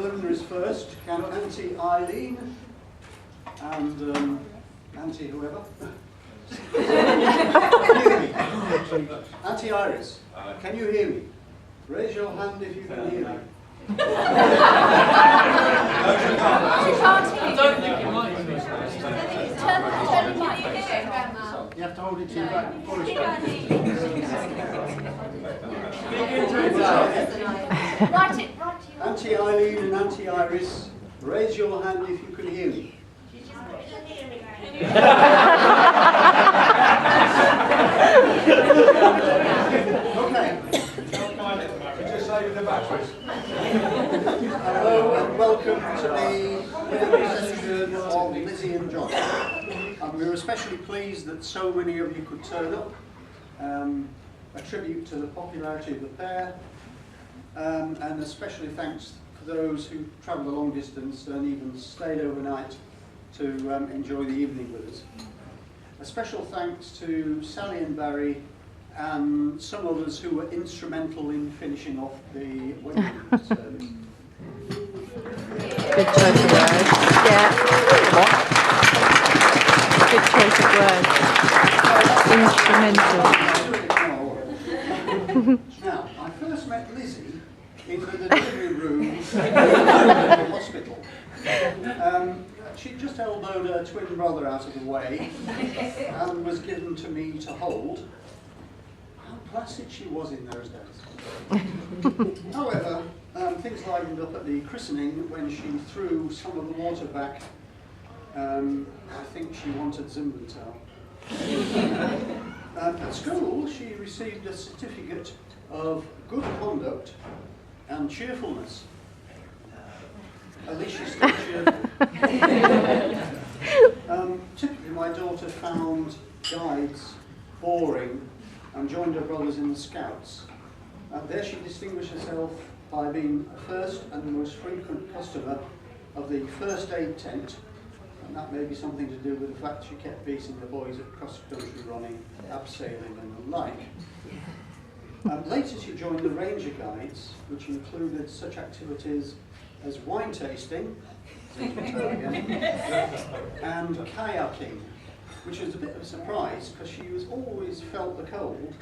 preliminaries first. Can Auntie Eileen and Auntie whoever hear me? Auntie Iris, can you hear me? Raise your hand if you can hear me. She can't hear you. Don't think you might. Turn the mic. You have to hold it to your back. Write it. Auntie Eileen and Auntie Iris, raise your hand if you can hear me. Okay. Just say the batteries. Hello and welcome to the session of Lizzie and John. We were especially pleased that so many of you could turn up. A tribute to the popularity of the pair, and especially thanks for those who travelled a long distance and even stayed overnight to enjoy the evening with us. A special thanks to Sally and Barry and some others who were instrumental in finishing off the wedding service. Good choice of words. Yeah. What? Good choice of words. Instrumental. Now, I first met Lizzie in the delivery room of the hospital. She just elbowed her twin brother out of the way and was given to me to hold. How placid she was in those days. However, things livened up at the christening when she threw some of the water back. I think she wanted Zimbental. At school, she received a certificate of good conduct and cheerfulness. At least she's still cheerful. Typically, my daughter found guides boring and joined her brothers in the Scouts. There she distinguished herself by being a first and the most frequent customer of the first aid tent, and that may be something to do with the fact she kept beating the boys at cross-country running, abseiling and the like. Later she joined the Ranger Guides, which included such activities as wine tasting, and kayaking, which was a bit of a surprise because she was always felt the cold,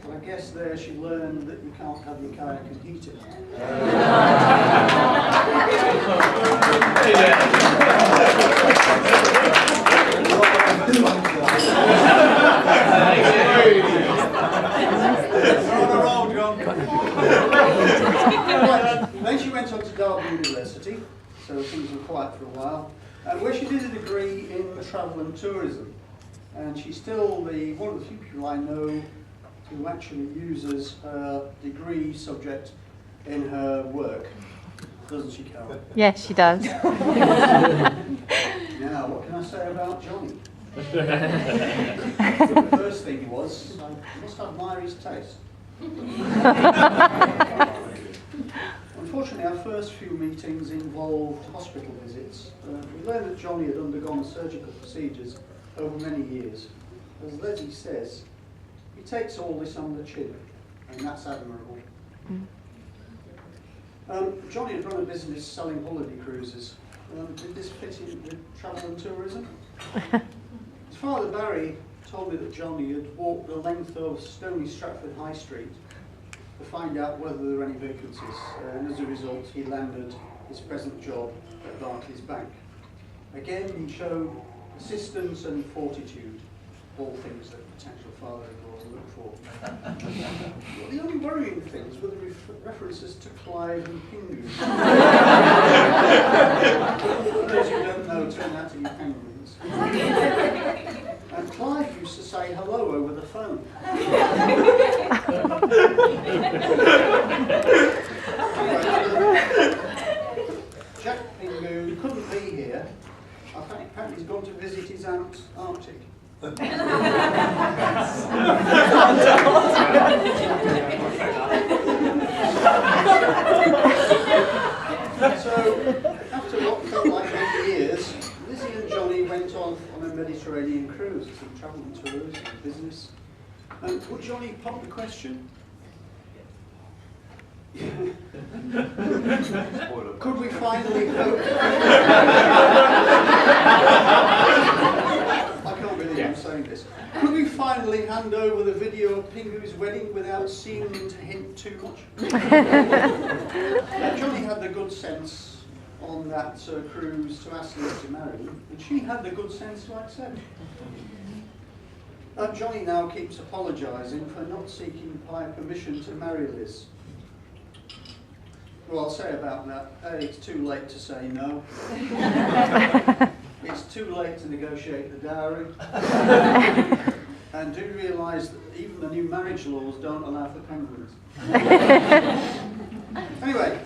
but I guess there she learned that you can't have your kayak and heat it. Then she went on to Derby University, so things were quiet for a while, where she did a degree in travel and tourism. And she's still one of the few people I know who actually uses her degree subject in her work. Doesn't she, Carol? Yes, she does. Now, what can I say about Johnny? The first thing was, I must admire his taste. Unfortunately, our first few meetings involved hospital visits. We learned that Johnny had undergone surgical procedures over many years. As Leslie says, he takes all this on the chin, and that's admirable. Johnny had run a business selling holiday cruises. Did this fit in with travel and tourism? His father, Barry, told me that Johnny had walked the length of Stony Stratford High Street to find out whether there were any vacancies, and as a result he landed his present job at Barclays Bank. Again, he showed persistence and fortitude, all things that potential father-in-laws look for. Well, the only worrying things were the references to Clive and Pingu. For those who don't know, turn out to be penguins. And Clive used to say hello over the phone. Jack Pingu couldn't be here. Apparently he's gone to visit his aunt Arctic. So, after what felt like many years, Lizzie and Johnny went off on a Mediterranean cruise, some travel and tourism and business. Would Johnny pop the question? Could we finally I can't believe I'm saying this. Could we finally hand over the video of Pingu's wedding without seeming to hint too much? Johnny had the good sense on that cruise to ask Liz to marry him, and she had the good sense to accept. Johnny now keeps apologising for not seeking prior permission to marry Liz. Well, I'll say about that, it's too late to say no. It's too late to negotiate the dowry. And do realise that even the new marriage laws don't allow for penguins. Anyway,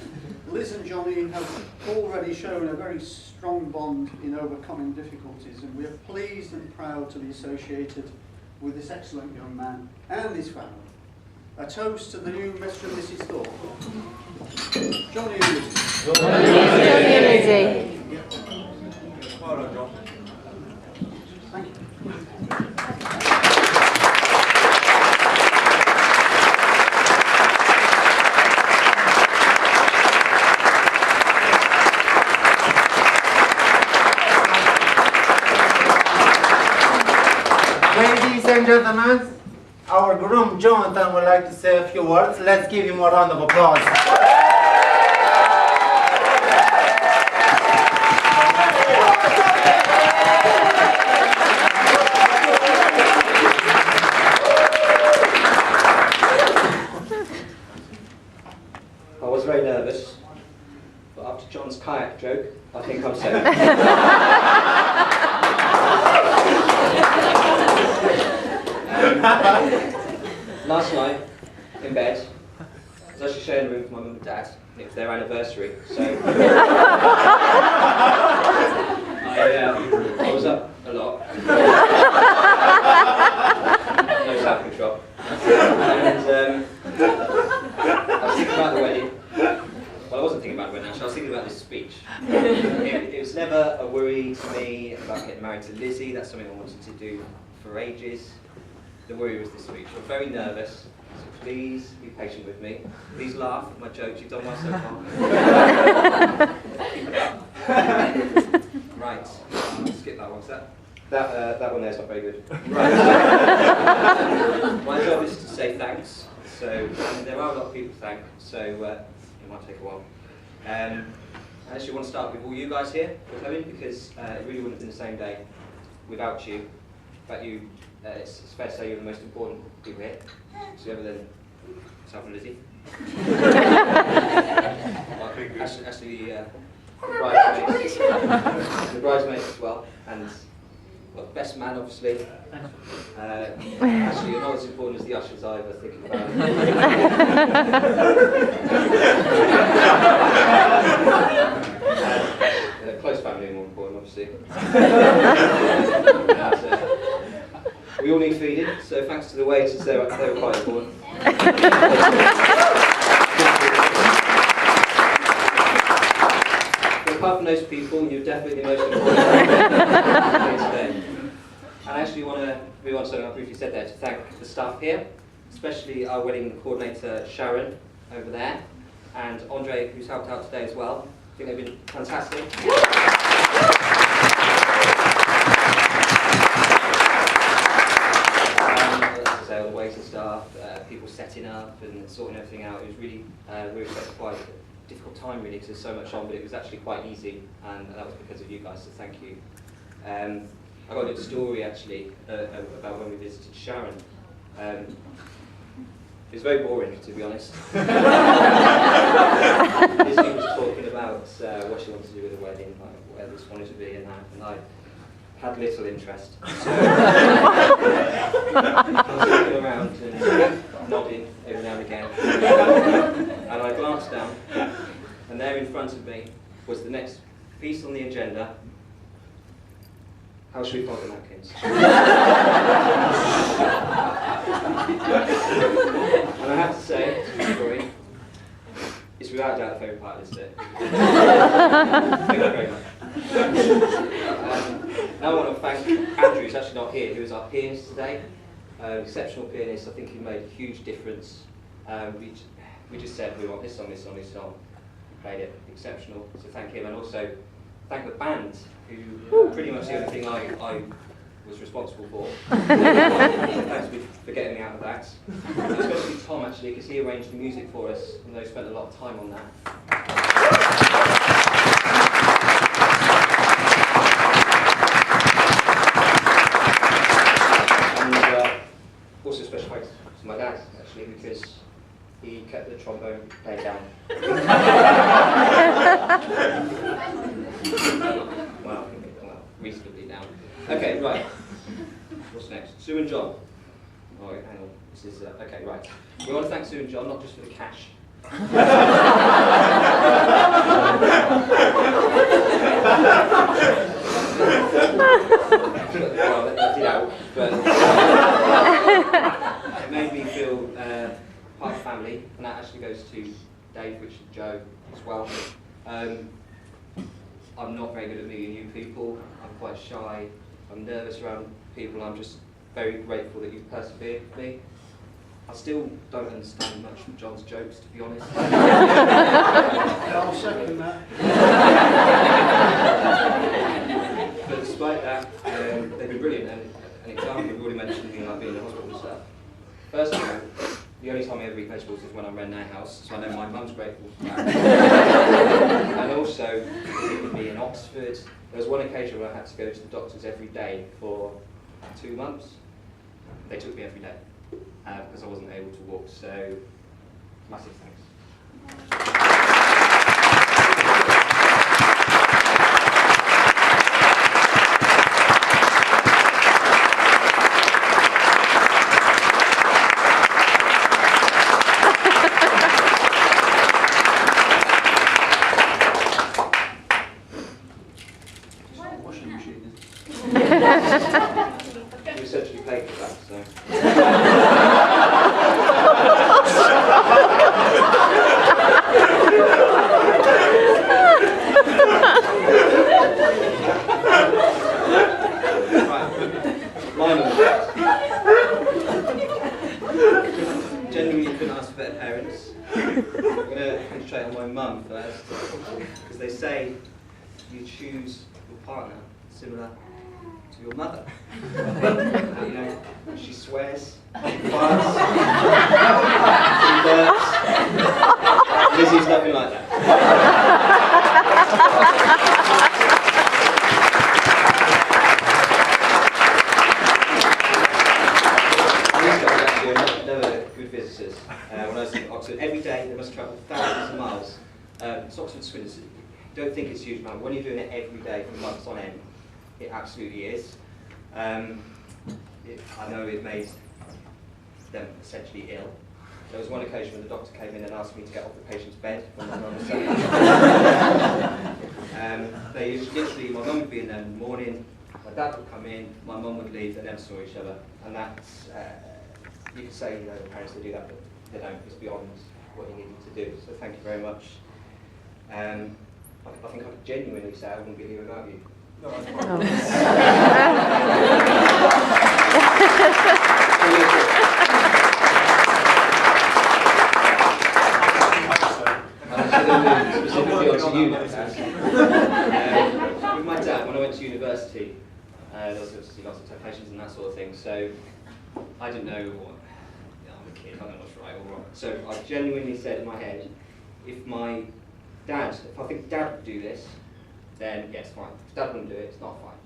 Liz and Johnny have already shown a very strong bond in overcoming difficulties, and we are pleased and proud to be associated with this excellent young man and his family. A toast to the new Mr. and Mrs. Thorpe. Johnny and Liz. Well done, John. Thank you. Ladies and gentlemen, our groom Jonathan would like to say a few words. Let's give him a round of applause. I was very nervous, but after John's kayak joke, I think I'm safe. Last night, in bed, I was actually sharing a room with my mum and dad. It was their anniversary, so I was up a lot. No self-control. And I was thinking about the wedding. Well, I wasn't thinking about the wedding, actually. I was thinking about this speech. It was never a worry to me about getting married to Lizzie. That's something I wanted to do for ages. The worry was this speech. I'm very nervous, so please be patient with me. Please laugh at my jokes. You've done well so far. Keep it up. Right. Skip that one. That one there's not very good. Right. My job is to say thanks. So there are a lot of people to thank. So it might take a while. I actually want to start with all you guys here for coming, because it really wouldn't have been the same day without you. In fact, it's fair to say you're the most important people here. So other than myself and Lizzie. Actually, the bridesmaids as well, and well, best man obviously. Actually, you're not as important as the ushers either, thinking about it. Close family are more important, obviously. We all need feeding, so thanks to the waiters, they were quite important. But apart from those people, you're definitely the most important today. And I actually want to move on to something I briefly said there, to thank the staff here, especially our wedding coordinator Sharon over there, and Andre, who's helped out today as well. I think they've been fantastic. All the waiting staff, people setting up and sorting everything out. It was really, we were quite a difficult time really, because there's so much on, but it was actually quite easy, and that was because of you guys, so thank you. I got a little story actually about when we visited Sharon. It was very boring, to be honest. Lizzie was talking about what she wanted to do with the wedding, like where this wanted to be and that, and I had little interest. So I was looking around and nodding every now and again. And I glanced down, and there in front of me was the next piece on the agenda. How should we fold the napkins? And I have to say, true story, it's without doubt the favourite part of this day. Thank you very much. Now I want to thank Andrew, who's actually not here, who is our pianist today. Exceptional pianist. I think he made a huge difference. We just said we want this song, this song, this song. played it exceptional. So thank him, and also thank the band, who pretty much the only thing I was responsible for. Thanks for getting me out of that. Especially Tom, actually, because he arranged the music for us, and they spent a lot of time on that. And also special thanks to my dad, actually, because he kept the trombone playing down. well, reasonably down. Okay, right. What's next? Sue and John. Oh, wait, hang on. This is okay, right. We want to thank Sue and John not just for the cash. Well, that did out, but it made me feel part of the family, and that actually goes to Dave, Richard, Joe as well. I'm not very good at meeting new people. I'm quite shy. I'm nervous around people. I'm just very grateful that you've persevered with me. I still don't understand much of John's jokes, to be honest. I'll second that. But despite that, they've been brilliant. And an example, we've already mentioned like being in the hospital and stuff. First of all, the only time I ever eat vegetables is when I'm renting their house, so I know my mum's grateful for that. And also, visiting me in Oxford. There was one occasion where I had to go to the doctors every day for 2 months. They took me every day because I wasn't able to walk, so massive thanks. Washing machine. You essentially paid for that, so. Right. My mum. Genuinely couldn't ask for better parents. I'm going to concentrate on my mum first, because they say you choose your partner similar to your mother. You know, she swears, she farts, she burps. Lizzie's nothing like that. These guys actually are never good visitors. When I was in Oxford, every day they must travel thousands of miles. It's Oxford Swindon. Don't think it's a huge amount. When you're doing it every day for months on end, it absolutely is. I know it made them essentially ill. There was one occasion when the doctor came in and asked me to get off the patient's bed when my mum was saying. They literally, my mum would be in there in the morning, my dad would come in, my mum would leave, they never saw each other. And that's, you could say, you know, the parents, they do that, but they don't. It's beyond what you needed to do. So thank you very much. I think I could genuinely say I wouldn't be here without you. No, Specifically onto you now, Dad. With my dad, when I went to university, there was obviously lots of temptations and that sort of thing, so I didn't know what, I'm a kid, I don't know what's right or wrong. So I genuinely said in my head, if I think Dad would do this, then yes, fine. If Dad wouldn't do it, it's not fine.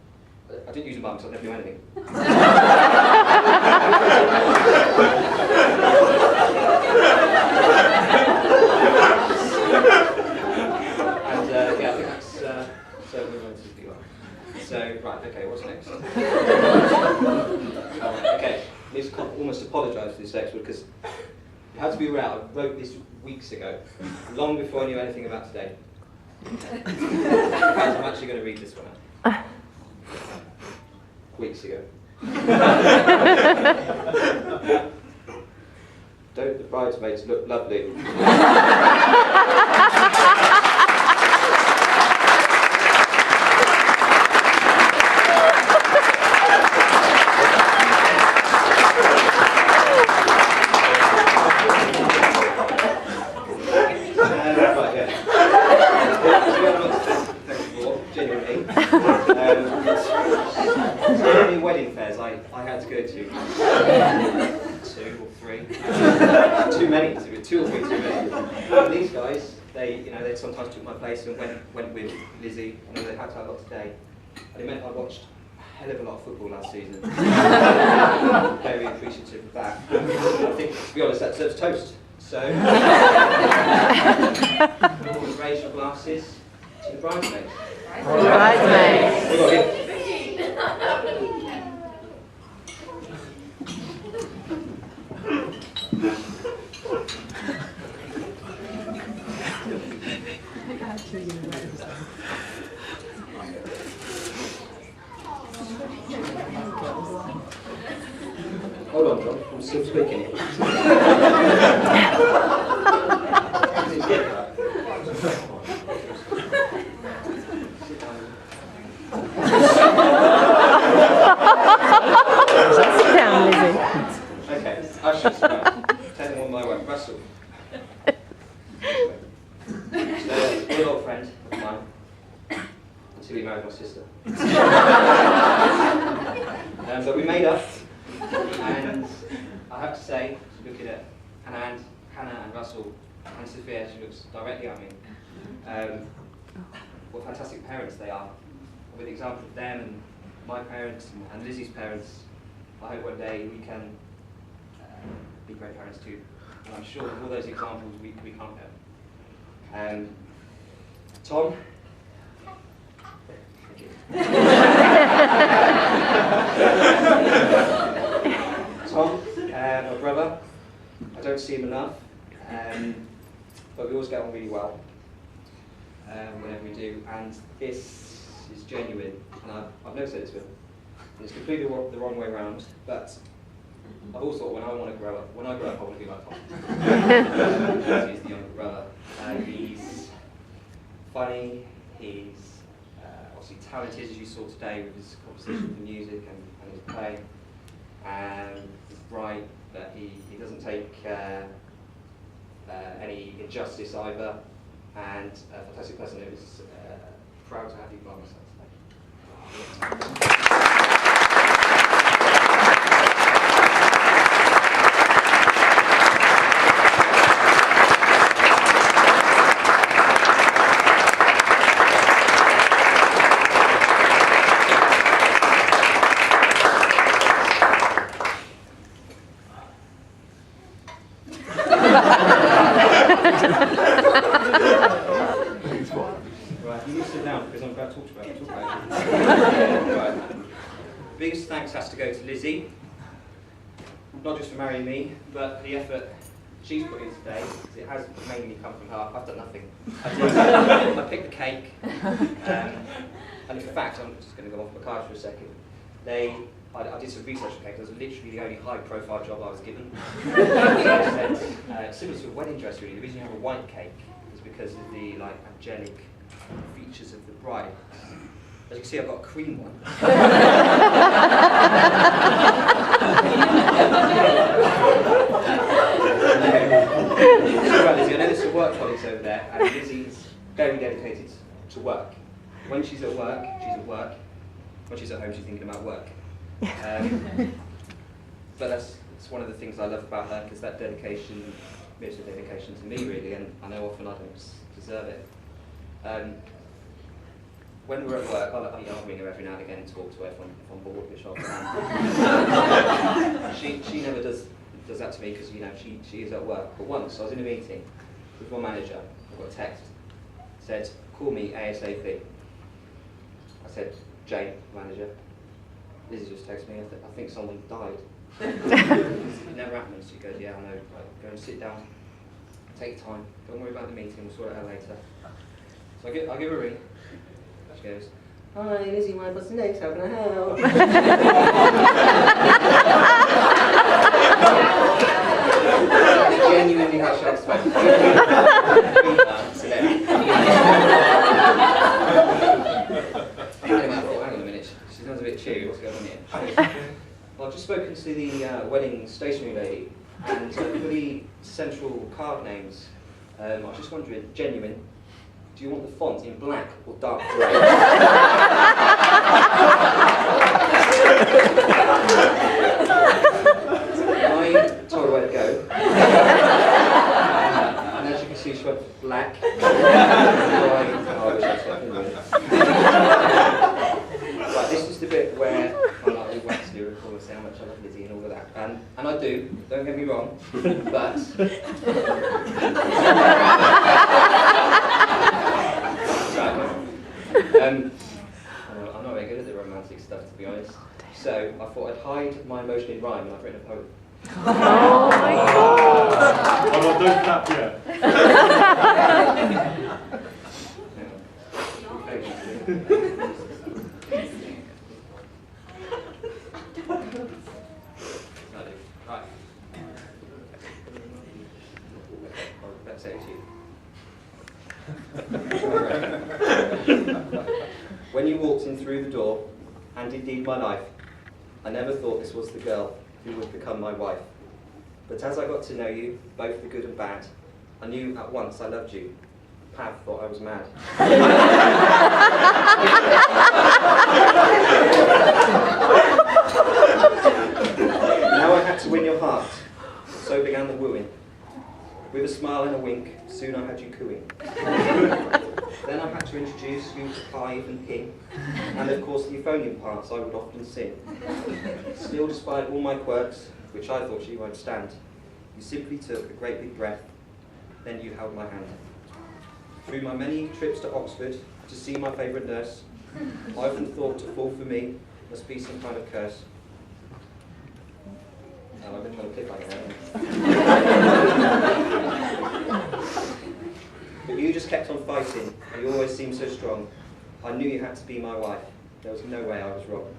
I didn't use a mum because I'd never do anything. And yeah, I think that's certainly going to be one. So, right, okay, what's next? Okay, I need to almost apologise for this next one because it had to be read. I wrote this weeks ago, long before I knew anything about today. In fact, I'm actually going to read this one out. Weeks ago. Don't the bridesmaids look lovely? Right, yeah. And these guys, they sometimes took my place and went with Lizzie. I know they had to have a lot today. And it meant I watched a hell of a lot of football last season. Very appreciative of that. I think, to be honest, that deserves toast. So, we'll raise your glasses to the bridesmaids. Bridesmaids. We got him. Hold on, John. I'm still speaking here. Sit down, Lizzie. Okay, Ushers, right. Take them one by one. Russell. So, good old friend of mine, until he married my sister. But we made up, and I have to say, looking at Hannah and Russell and Sophia, she looks directly at me. What fantastic parents they are. With the example of them and my parents and Lizzie's parents, I hope one day we can be great parents too. And I'm sure with all those examples we can't go. Tom. Thank you. Tom, my brother. I don't see him enough, but we always get on really well whenever we do. And this is genuine, and I've never said this before. And it's completely the wrong way around, but I've always thought when I grow up, I want to be like Tom. He's the younger brother. He's funny, he's obviously talented, as you saw today with his composition for music and his playing. He's bright, but he doesn't take any injustice either, and a fantastic person who's proud to have you by my side today. Right, you need to sit down because I'm about to talk about it. Right. Biggest thanks has to go to Lizzie, not just for marrying me, but the effort she's put in today. It has mainly come from her. I've done nothing. I picked the cake, and in fact, I'm just going to go off my card for a second. I did some research on cake. It was literally the only high-profile job I was given. Similar to a wedding dress, really. The reason you have a white cake is because of the angelic features of the bride. As you can see, I've got a cream one. Right, Lizzie, I know there's some work colleagues over there, and Lizzie's very dedicated to work. When she's at work, she's at work. When she's at home, she's thinking about work. But that's one of the things I love about her, because that dedication is a dedication to me, really, and I know often I don't deserve it. When we're at work, I'll ring her every now and again and talk to her if I'm bored, which I can. She never does that to me because she is at work. But once I was in a meeting with my manager, I got a text, said, "Call me ASAP." I said, "Jane, manager, Lizzie just texted me. I think someone died." It never happens. She goes, "Yeah, I know. Right, go and sit down. Take time. Don't worry about the meeting. We'll sort it out later." So I give her a ring. She goes, "Hi, Lizzie, what's next? How can I help?" Genuinely how she asked me. Hang on a minute. She sounds a bit cheery. What's going on here? Well, I've just spoken to the wedding stationery lady, and for the central card names, I was just wondering, genuine, do you want the font in black or dark grey? I told her where to go. obviously she went for black. I wish I'd taken it. Right, this is the bit where I like to wax lyrical and say how much I love Lizzie and all of that. And I do, don't get me wrong, but... I'm not very good at the romantic stuff, to be honest. So I thought I'd hide my emotion in rhyme, and I've written a poem. Oh my God. Oh, well, don't clap yet. Right. Let's say it to you. When you walked in through the door, and indeed my life, I never thought this was the girl who would become my wife. But as I got to know you, both the good and bad, I knew at once I loved you. Pav thought I was mad. Now I had to win your heart, so began the wooing. With a smile and a wink, soon I had you cooing. Then I had to introduce you to Clive and Ping, and of course the euphonium parts I would often sing. Still, despite all my quirks, which I thought you won't stand, you simply took a great big breath, then you held my hand. Through my many trips to Oxford to see my favourite nurse, I often thought to fall for me must be some kind of curse. And I've been trying to clip like that. But you just kept on fighting, and you always seemed so strong. I knew you had to be my wife. There was no way I was wrong.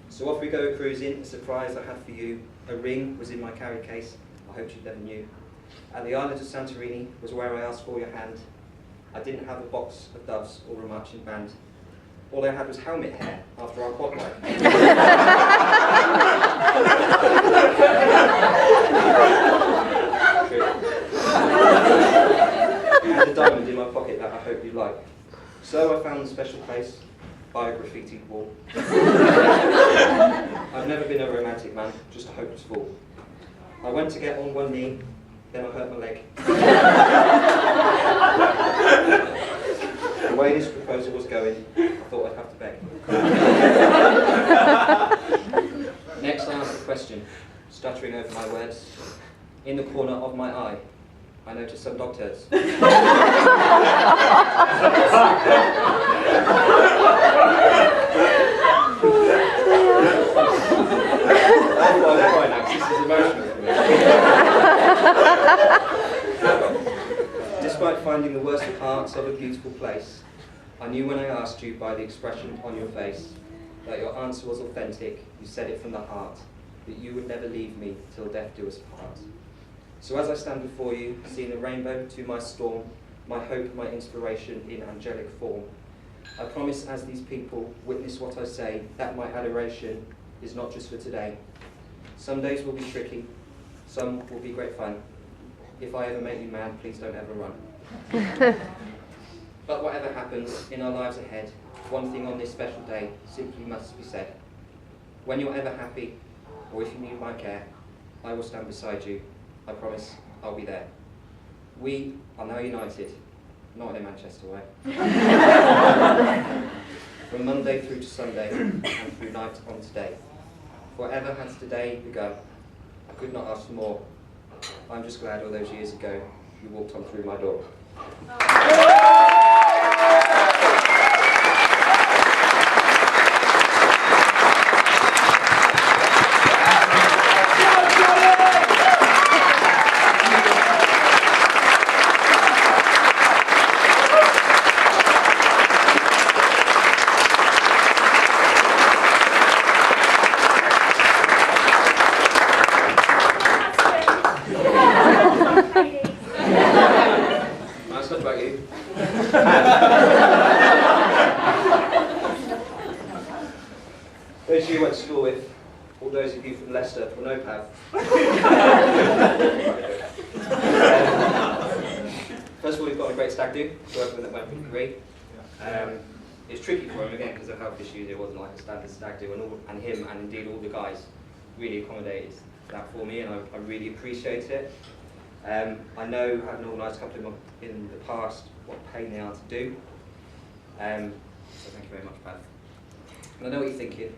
So off we go cruising. A surprise I had for you. A ring was in my carry case. I hoped you never knew. At the island of Santorini was where I asked for your hand. I didn't have a box of doves or a marching band. All I had was helmet hair after our quad ride. And a diamond in my pocket that I hope you like. So I found a special place by a graffiti wall. I've never been a romantic man, just a hopeless fool. I went to get on one knee, then I hurt my leg. The way this proposal was going, I thought I'd have to beg. Next I asked a question, stuttering over my words. In the corner of my eye, I noticed some dog turds. That's why I'm crying now, 'cause this is emotional for me. Despite finding the worst parts of a beautiful place, I knew when I asked you by the expression on your face that your answer was authentic, you said it from the heart, that you would never leave me till death do us part. So as I stand before you, seeing the rainbow to my storm, my hope, my inspiration in angelic form, I promise as these people witness what I say, that my adoration is not just for today. Some days will be tricky, some will be great fun. If I ever make you mad, please don't ever run. But whatever happens in our lives ahead, one thing on this special day simply must be said. When you're ever happy, or if you need my care, I will stand beside you. I promise I'll be there. We are now united, not in a Manchester way. From Monday through to Sunday, and through night on today. Whatever has today begun, I could not ask for more. I'm just glad all those years ago, you walked on through my door. Nice stuff about you. Those you went to school with, all those of you from Leicester will know Pav. First of all, we've got a great stag do, so everyone that went for free. It's tricky for him again because of health issues. It wasn't like a standard stag do, and him and indeed all the guys really accommodated that for me, and I really appreciate it. I know, having organised a couple of them in the past, what a pain they are to do. So thank you very much, Pav. And I know what you're thinking.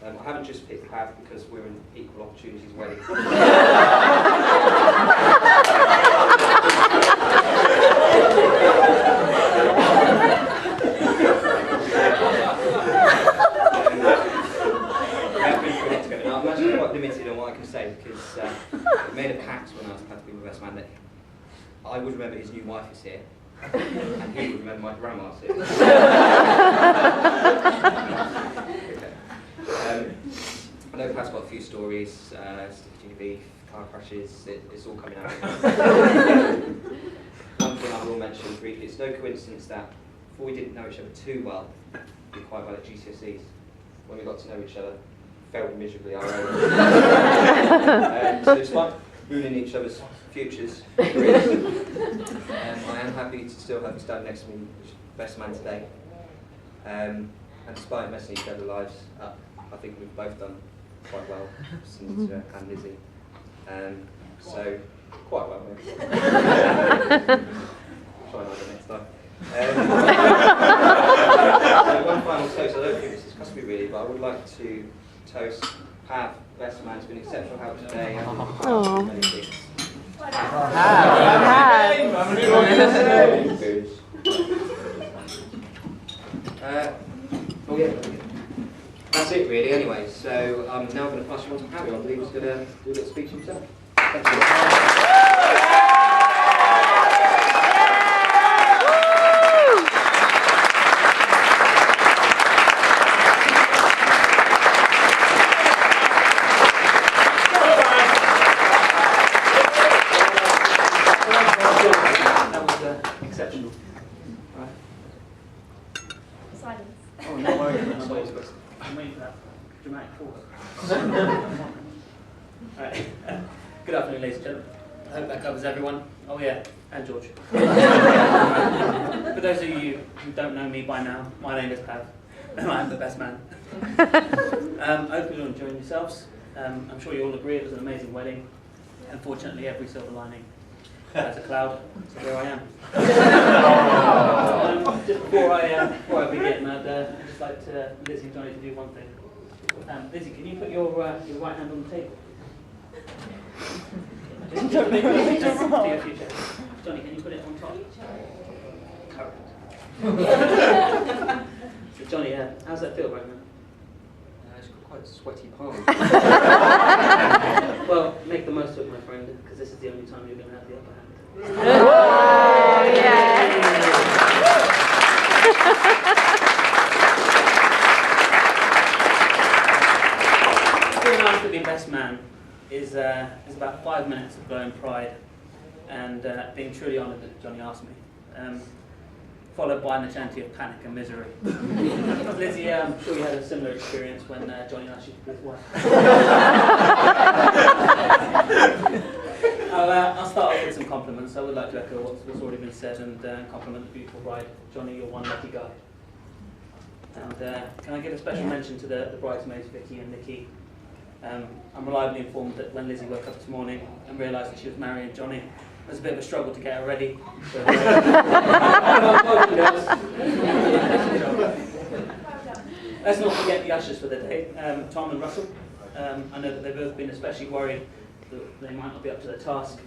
I haven't just picked Pav because we're an equal opportunities wedding. I'm actually quite limited on what I can say because I made a pact when I was about to be my best man that I would remember his new wife is here and he would remember my grandma's here. I know Pat's got a few stories, sticky beef, car crashes, it's all coming out. One thing I will mention briefly, it's no coincidence that before we didn't know each other too well, we did quite well at GCSEs. When we got to know each other, failed miserably our own. So despite ruining each other's futures, careers, I am happy to still have you stand next to me, best man today. And despite messing each other's lives up, I think we've both done quite well, Cynthia and Lizzie. So, quite well, maybe. Try harder next time. So one final toast. I don't think this is customary really, but I would like to toast Pav, best man. It's been exceptional help today. And many things. Oh yeah. That's it really anyway, so I'm now going to pass you on to Harry. I believe he's going to do a little speech himself. Thank you. That was exceptional. Right. Silence. Oh, no worries. That's what you're supposed to. I'm waiting for that dramatic pause. Alright. Good afternoon, ladies and gentlemen. I hope that covers everyone. Oh yeah, and George. For those of you who don't know me by now, my name is Pav, and I'm the best man. I hope you're enjoying yourselves. I'm sure you all agree it was an amazing wedding. Unfortunately, every silver lining has a cloud, so here I am. Just before I begin, I'd just like to, Lizzie and Johnny to do one thing. Lizzie, can you put your right hand on the table? Don't make me do wrong. Johnny, can you put it on top? Correct. So Johnny, how's that feel right now? It's got quite sweaty palms. Well, make the most of it, my friend, because this is the only time you're going to have the upper hand. Oh, yeah. Being asked to be best man is about 5 minutes of glowing pride and being truly honoured that Johnny asked me, followed by an eternity of panic and misery. Lizzie, I'm sure you had a similar experience when Johnny asked you to be his wife. I'll start off with some compliments. I would like to echo what's already been said and compliment the beautiful bride. Johnny, you're one lucky guy. And can I give a special mention to the bridesmaids, Vicky and Nikki. I'm reliably informed that when Lizzie woke up this morning and realised that she was marrying Johnny, it was a bit of a struggle to get her ready. So, let's not forget the ushers for the day, Tom and Russell. I know that they've both been especially worried that they might not be up to their task.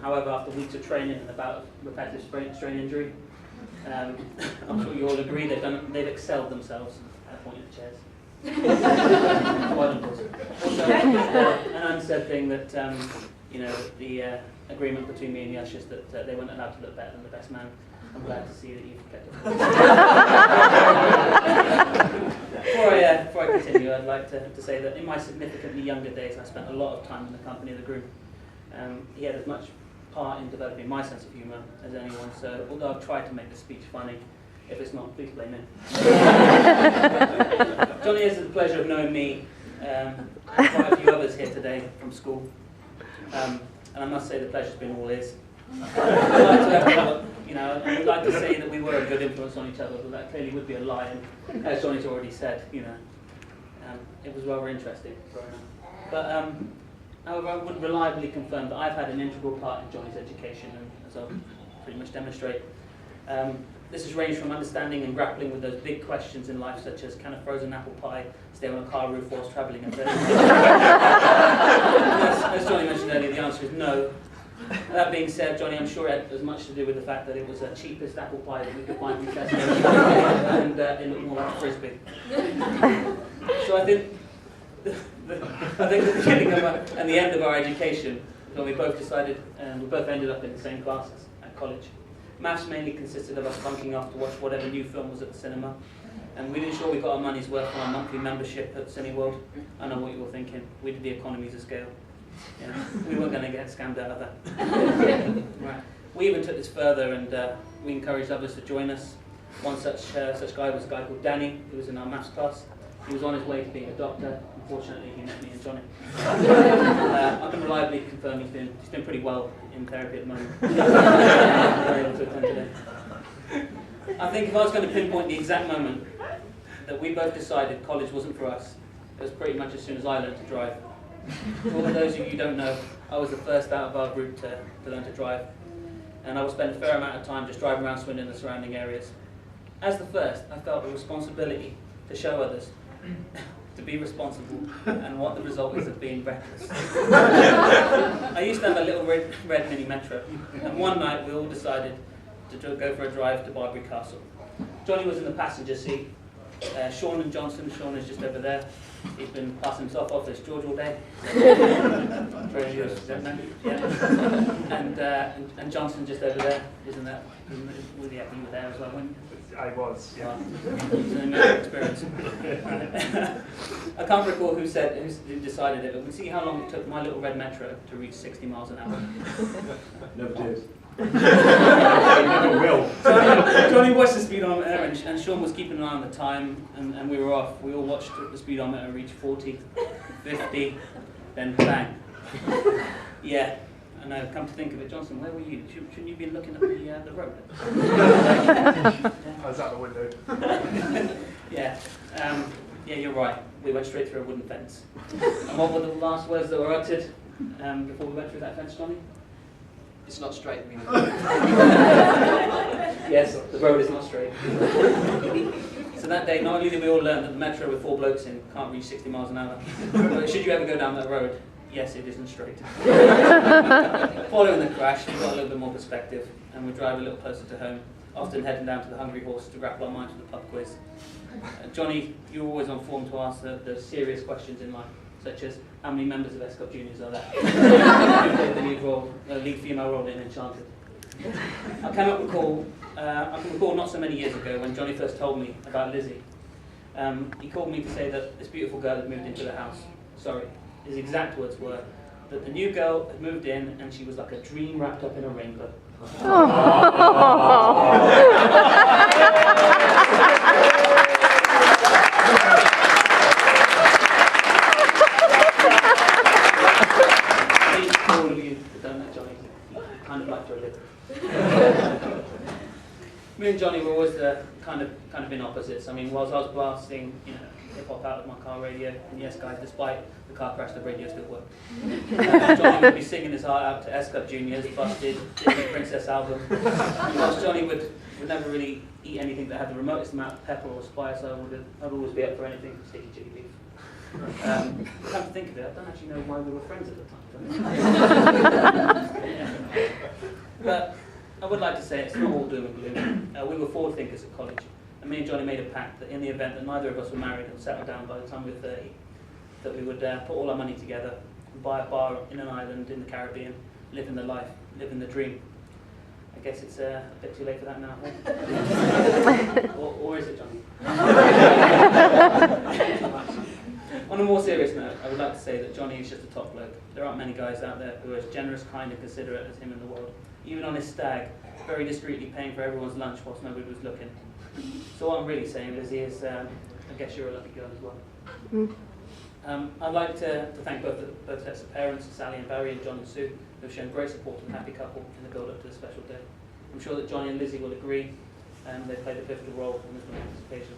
However, after weeks of training and a bout of repetitive strain injury, I'm sure you all agree they've excelled themselves at pointing the chairs. Also, an unsaid thing that the agreement between me and the ushers that they weren't allowed to look better than the best man. I'm glad to see that you've kept it. Before I continue, I'd like to say that in my significantly younger days, I spent a lot of time in the company of the groom. He had as much part in developing my sense of humour as anyone, so although I've tried to make the speech funny, if it's not, please blame him. Johnny has the pleasure of knowing me and quite a few others here today from school. And I must say the pleasure's been all his. I would like to say that we were a good influence on each other, but that clearly would be a lie. And as Johnny's already said, it was rather interesting growing up. But However, I would reliably confirm that I've had an integral part in Johnny's education, and as I'll pretty much demonstrate. This has ranged from understanding and grappling with those big questions in life, such as can a frozen apple pie stay on a car roof whilst travelling at 30 as Johnny mentioned earlier, the answer is no. That being said, Johnny, I'm sure it had as much to do with the fact that it was the cheapest apple pie that we could find from Tesco, and it looked more like a frisbee. So I think the beginning of and the end of our education, when we both decided, and we both ended up in the same classes at college. Maths mainly consisted of us bunking off to watch whatever new film was at the cinema, and we ensured we got our money's worth on our monthly membership at Cineworld. I know what you were thinking. We did the economies of scale. Yeah, we weren't going to get scammed out of that. Right. We even took this further, and we encouraged others to join us. One such guy was a guy called Danny, who was in our maths class. He was on his way to being a doctor. Unfortunately, he met me and Johnny. I can reliably confirm he's been pretty well in therapy at the moment. Very able to attend today. I think if I was going to pinpoint the exact moment that we both decided college wasn't for us, it was pretty much as soon as I learned to drive. For all of those of you who don't know, I was the first out of our group to learn to drive, and I would spend a fair amount of time just driving around Swindon and the surrounding areas. As the first, I felt a responsibility to show others to be responsible and what the result is of being reckless. I used to have a little red mini Metro, and one night we all decided to go for a drive to Barbary Castle. Johnny was in the passenger seat. Sean and Johnson, Sean is just over there. He's been passing himself off as George all day. Very good, don't know? Yeah. And Johnson just over there, isn't that? Was he you were there as well, weren't you? I was, yeah. It's an amazing experience. I can't recall who decided it, but we see how long it took my little red Metro to reach 60 miles an hour. Never did. Never will. Johnny watched the speedometer, and Sean was keeping an eye on the time, and we were off. We all watched the speedometer reach 40, 50, then bang. Yeah. And I've come to think of it, Johnson, where were you? Shouldn't you be looking at the road? I was out the window. Yeah. Yeah, you're right. We went straight through a wooden fence. And what were the last words that were uttered before we went through that fence, Johnny? It's not straight, meaning. Yes, the road is not straight. So that day, not only did we all learn that the Metro with 4 blokes in can't reach 60 miles an hour, but should you ever go down that road, yes, it isn't straight. Following the crash, we got a little bit more perspective, and we drive a little closer to home, often heading down to the Hungry Horse to grapple our minds with the pub quiz. Johnny, you're always on form to ask the serious questions in life, such as how many members of S-Cup Juniors are there? Who played the lead female role in Enchanted? I can recall not so many years ago when Johnny first told me about Lizzie. He called me to say that this beautiful girl had moved into the house. Sorry. His exact words were that the new girl had moved in and she was like a dream wrapped up in a rainbow. All of you that don't know Johnny kind of like to live. Me and Johnny were always kind of in opposites. I mean, whilst I was blasting, hip-hop out of my car radio, and yes guys, despite the car crash, the radio still worked. Johnny would be singing his heart out to S-Cup Juniors, Busted, Disney Princess album. And whilst Johnny would never really eat anything that had the remotest amount of pepper or spice, I'd always be up for anything from sticky chili beef. Come to think of it, I don't actually know why we were friends at the time. But I would like to say it's not all doom and gloom. We were forward thinkers at college, and me and Johnny made a pact that in the event that neither of us were married and settled down by the time we were 30, that we would put all our money together and buy a bar in an island in the Caribbean, living the life, living the dream. I guess it's a bit too late for that now. or is it, Johnny? On a more serious note, I would like to say that Johnny is just a top bloke. There aren't many guys out there who are as generous, kind and considerate as him in the world. Even on his stag, very discreetly paying for everyone's lunch whilst nobody was looking. So what I'm really saying, Lizzie, is I guess you're a lucky girl as well. I'd like to thank both sets of parents, Sally and Barry and John and Sue, who have shown great support and happy couple in the build-up to the special day. I'm sure that Johnny and Lizzie will agree, and they played a pivotal role in this momentous occasion.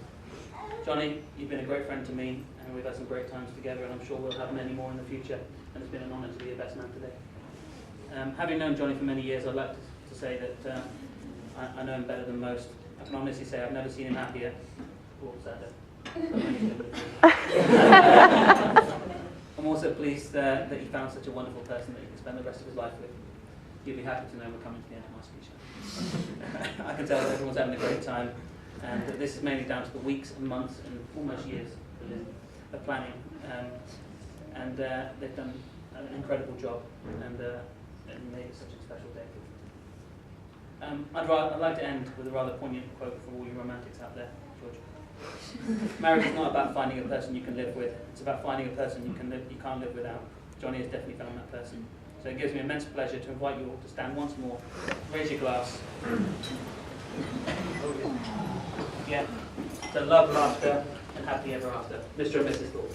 Johnny, you've been a great friend to me, and we've had some great times together, and I'm sure we'll have many more in the future, and it's been an honour to be your best man today. Having known Johnny for many years, I'd like to say that I know him better than most. I can honestly say I've never seen him happier or sadder. I'm also pleased that he found such a wonderful person that he can spend the rest of his life with. You'll be happy to know we're coming to the end of my speech. I can tell that everyone's having a great time, and that this is mainly down to the weeks and months and almost years of planning. And they've done an incredible job, and made it such a special day. I'd like to end with a rather poignant quote for all you romantics out there, George. Marriage is not about finding a person you can live with, it's about finding a person you can't live without. Johnny has definitely found that person. So it gives me immense pleasure to invite you all to stand once more, raise your glass. Yeah, to love, laughter, and happy ever after. Mr. and Mrs. Thorpe.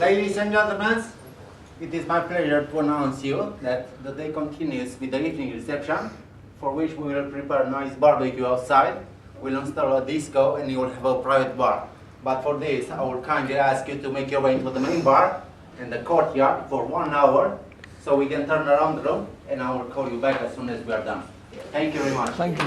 Ladies and gentlemen, it is my pleasure to announce you that the day continues with the evening reception, for which we will prepare a nice barbecue outside, we'll install a disco, and you will have a private bar. But for this, I will kindly ask you to make your way into the main bar and the courtyard for 1 hour, so we can turn around the room, and I will call you back as soon as we are done. Thank you very much. Thank you.